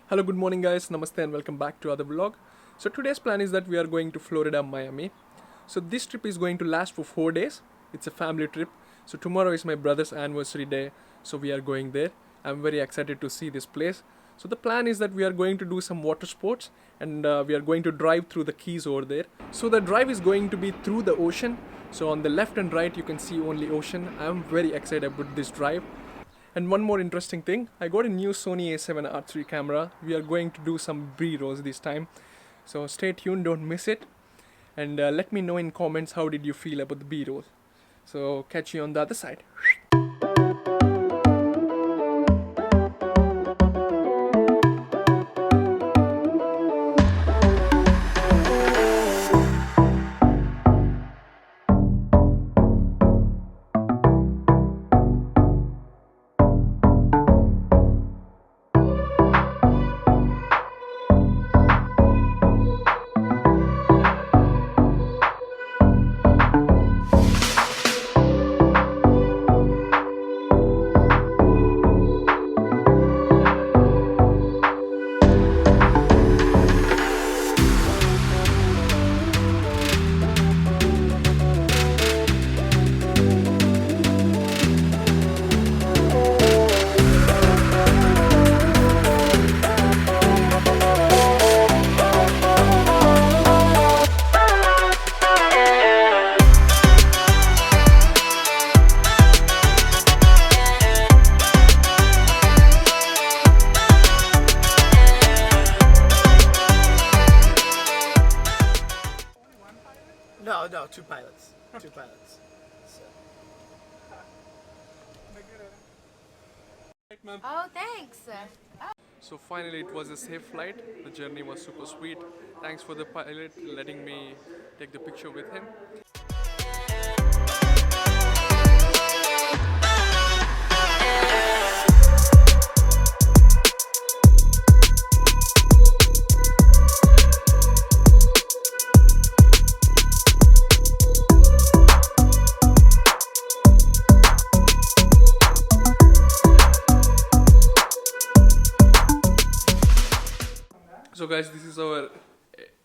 Hello, good morning guys, namaste and welcome back to other vlog. So today's plan is that we are going to Florida, Miami. So this trip is going to last for 4 days. It's a family trip. So tomorrow is my brother's anniversary day, so we are going there. I'm very excited to see this place. So the plan is that we are going to do some water sports and we are going to drive through the Keys over there. So the drive is going to be through the ocean. So on the left and right you can see only ocean. I'm very excited about this drive. And one more interesting thing, I got a new Sony a7R III camera. We are going to do some B-rolls this time. So stay tuned, don't miss it. And let me know in comments how did you feel about the B-roll. So catch you on the other side. No, two pilots. Two pilots. Oh, thanks. So finally it was a safe flight. The journey was super sweet. Thanks for the pilot letting me take the picture with him. So guys, this is our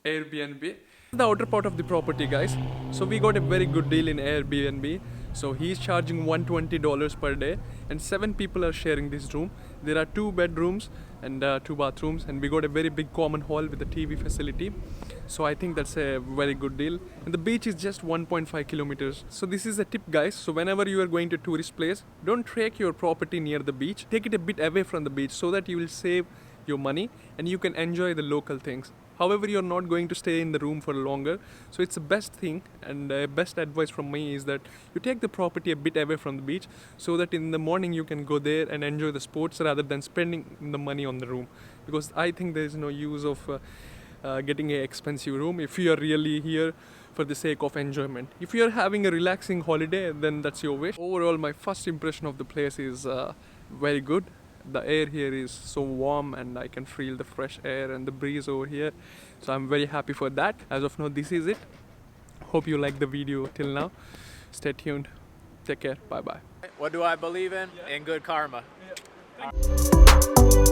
Airbnb. The outer part of the property, guys. So we got a very good deal in Airbnb. So he's charging $120 per day and 7 people are sharing this room. There are 2 bedrooms and 2 bathrooms, and we got a very big common hall with a TV facility. So I think that's a very good deal. And the beach is just 1.5 kilometers. So this is a tip, guys. So whenever you are going to tourist place, don't take your property near the beach. Take it a bit away from the beach so that you will save your money and you can enjoy the local things. However, you're not going to stay in the room for longer, so it's the best thing, and best advice from me is that you take the property a bit away from the beach so that in the morning you can go there and enjoy the sports rather than spending the money on the room, because I think there is no use of getting an expensive room if you are really here for the sake of enjoyment. If you are having a relaxing holiday, then that's your wish. Overall, my first impression of the place is very good. The air here is so warm and I can feel the fresh air and the breeze over here, so I'm very happy for that. As of now, this is it. Hope you like the video till now. Stay tuned. Take care. Bye bye. What do I believe in? In good karma. Yeah.